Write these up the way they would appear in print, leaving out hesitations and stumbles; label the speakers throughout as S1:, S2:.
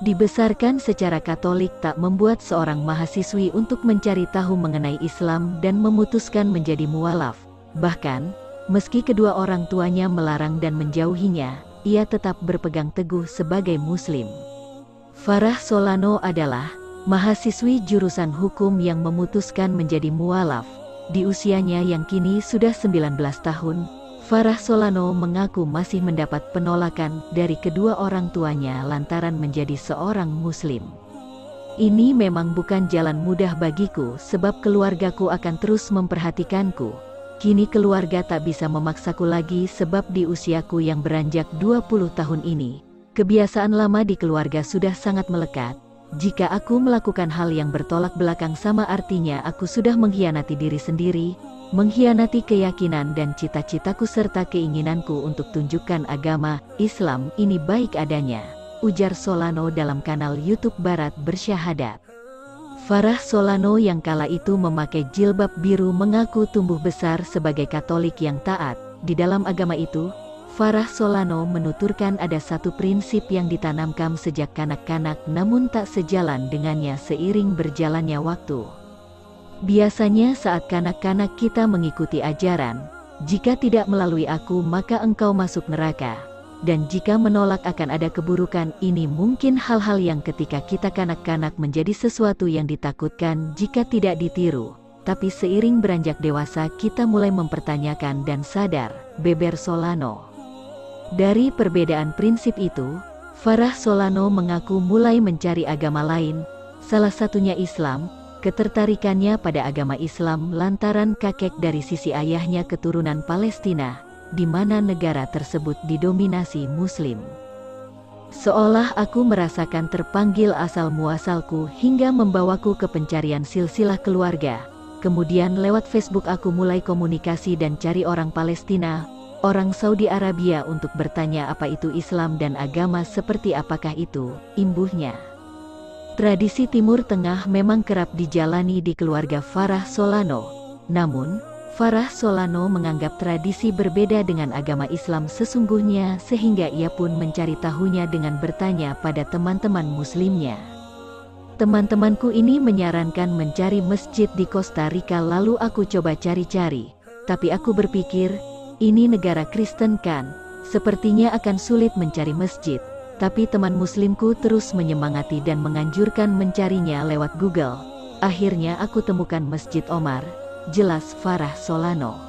S1: Dibesarkan secara Katolik tak membuat seorang mahasiswi untuk mencari tahu mengenai Islam dan memutuskan menjadi mualaf. Bahkan, meski kedua orang tuanya melarang dan menjauhinya, ia tetap berpegang teguh sebagai Muslim. Farah Solano adalah mahasiswi jurusan hukum yang memutuskan menjadi mualaf. Di usianya yang kini sudah 19 tahun, Farah Solano mengaku masih mendapat penolakan dari kedua orang tuanya lantaran menjadi seorang Muslim. Ini memang bukan jalan mudah bagiku sebab keluargaku akan terus memperhatikanku. Kini keluarga tak bisa memaksaku lagi sebab di usiaku yang beranjak 20 tahun ini, kebiasaan lama di keluarga sudah sangat melekat. Jika aku melakukan hal yang bertolak belakang sama artinya aku sudah mengkhianati diri sendiri, mengkhianati keyakinan dan cita-citaku serta keinginanku untuk tunjukkan agama Islam ini baik adanya, ujar Solano dalam kanal YouTube Barat Bersyahadat. Farah Solano yang kala itu memakai jilbab biru mengaku tumbuh besar sebagai Katolik yang taat. Di dalam agama itu, Farah Solano menuturkan ada satu prinsip yang ditanamkan sejak kanak-kanak namun tak sejalan dengannya seiring berjalannya waktu. Biasanya saat kanak-kanak kita mengikuti ajaran, jika tidak melalui aku maka engkau masuk neraka. Dan jika menolak akan ada keburukan. Ini mungkin hal-hal yang ketika kita kanak-kanak menjadi sesuatu yang ditakutkan jika tidak ditiru. Tapi seiring beranjak dewasa kita mulai mempertanyakan dan sadar, beber Solano. Dari perbedaan prinsip itu, Farah Solano mengaku mulai mencari agama lain, salah satunya Islam. Ketertarikannya pada agama Islam lantaran kakek dari sisi ayahnya keturunan Palestina, di mana negara tersebut didominasi Muslim. Seolah aku merasakan terpanggil asal muasalku hingga membawaku ke pencarian silsilah keluarga. Kemudian lewat Facebook aku mulai komunikasi dan cari orang Palestina, orang Saudi Arabia untuk bertanya apa itu Islam dan agama seperti apakah itu, imbuhnya. Tradisi Timur Tengah memang kerap dijalani di keluarga Farah Solano. Namun, Farah Solano menganggap tradisi berbeda dengan agama Islam sesungguhnya sehingga ia pun mencari tahunya dengan bertanya pada teman-teman Muslimnya. Teman-temanku ini menyarankan mencari masjid di Costa Rica lalu aku coba cari-cari. Tapi aku berpikir, ini negara Kristen kan, sepertinya akan sulit mencari masjid. Tapi teman muslimku terus menyemangati dan menganjurkan mencarinya lewat Google. Akhirnya aku temukan Masjid Omar, jelas Farah Solano.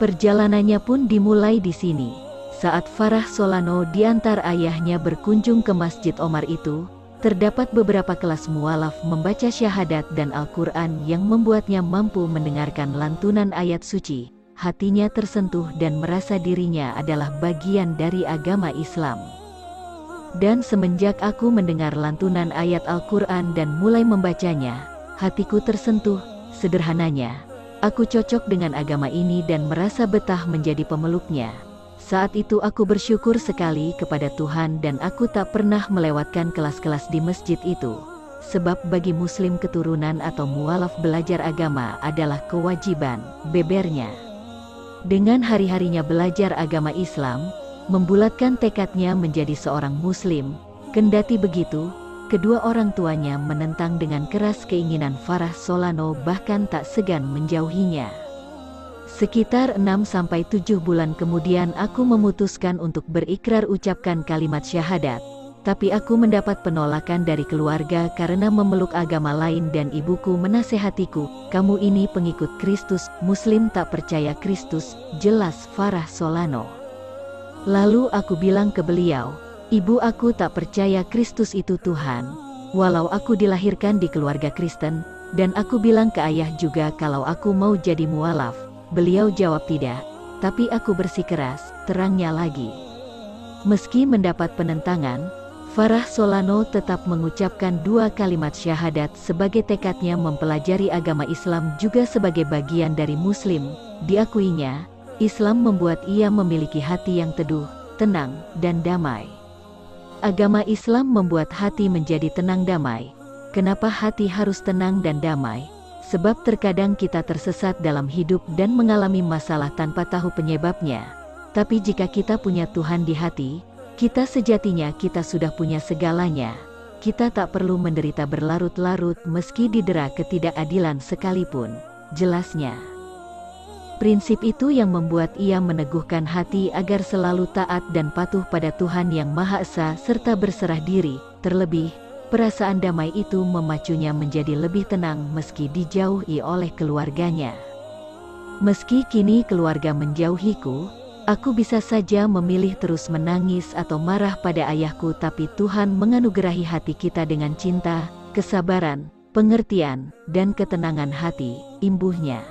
S1: Perjalanannya pun dimulai di sini. Saat Farah Solano diantar ayahnya berkunjung ke Masjid Omar itu, terdapat beberapa kelas mualaf membaca syahadat dan Al-Quran yang membuatnya mampu mendengarkan lantunan ayat suci. Hatinya tersentuh dan merasa dirinya adalah bagian dari agama Islam. Dan semenjak aku mendengar lantunan ayat Al-Quran dan mulai membacanya, hatiku tersentuh. Sederhananya, aku cocok dengan agama ini dan merasa betah menjadi pemeluknya. Saat itu aku bersyukur sekali kepada Tuhan dan aku tak pernah melewatkan kelas-kelas di masjid itu. Sebab bagi muslim keturunan atau mualaf belajar agama adalah kewajiban, bebernya. Dengan hari-harinya belajar agama Islam, membulatkan tekadnya menjadi seorang Muslim. Kendati begitu, kedua orang tuanya menentang dengan keras keinginan Farah Solano bahkan tak segan menjauhinya. Sekitar 6-7 bulan kemudian aku memutuskan untuk berikrar ucapkan kalimat syahadat. Tapi aku mendapat penolakan dari keluarga karena memeluk agama lain dan ibuku menasehatiku, kamu ini pengikut Kristus, Muslim tak percaya Kristus, jelas Farah Solano. Lalu aku bilang ke beliau, ibu aku tak percaya Kristus itu Tuhan, walau aku dilahirkan di keluarga Kristen, dan aku bilang ke ayah juga kalau aku mau jadi mualaf. Beliau jawab tidak, tapi aku bersikeras, terangnya lagi. Meski mendapat penentangan, Farah Solano tetap mengucapkan 2 kalimat syahadat sebagai tekadnya mempelajari agama Islam juga sebagai bagian dari Muslim. Diakuinya, Islam membuat ia memiliki hati yang teduh, tenang, dan damai. Agama Islam membuat hati menjadi tenang damai. Kenapa hati harus tenang dan damai? Sebab terkadang kita tersesat dalam hidup dan mengalami masalah tanpa tahu penyebabnya. Tapi jika kita punya Tuhan di hati, kita sejatinya kita sudah punya segalanya. kita tak perlu menderita berlarut-larut meski didera ketidakadilan sekalipun, jelasnya. Prinsip itu yang membuat ia meneguhkan hati agar selalu taat dan patuh pada Tuhan Yang Maha Esa serta berserah diri. Terlebih, perasaan damai itu memacunya menjadi lebih tenang meski dijauhi oleh keluarganya. Meski kini keluarga menjauhiku, aku bisa saja memilih terus menangis atau marah pada ayahku, tapi Tuhan menganugerahi hati kita dengan cinta, kesabaran, pengertian, dan ketenangan hati, imbuhnya.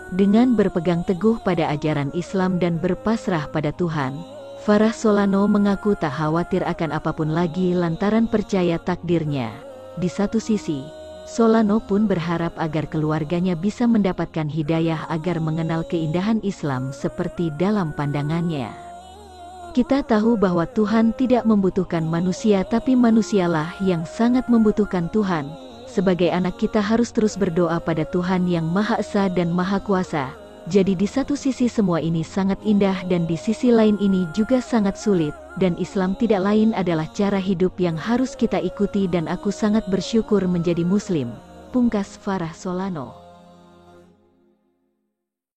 S1: Dengan berpegang teguh pada ajaran Islam dan berpasrah pada Tuhan, Farah Solano mengaku tak khawatir akan apapun lagi lantaran percaya takdirnya. Di satu sisi, Solano pun berharap agar keluarganya bisa mendapatkan hidayah agar mengenal keindahan Islam seperti dalam pandangannya. Kita tahu bahwa Tuhan tidak membutuhkan manusia, tapi manusialah yang sangat membutuhkan Tuhan. Sebagai anak, kita harus terus berdoa pada Tuhan Yang Maha Esa dan Maha Kuasa. Jadi di satu sisi semua ini sangat indah dan di sisi lain ini juga sangat sulit, dan Islam tidak lain adalah cara hidup yang harus kita ikuti dan aku sangat bersyukur menjadi Muslim, pungkas Farah Solano.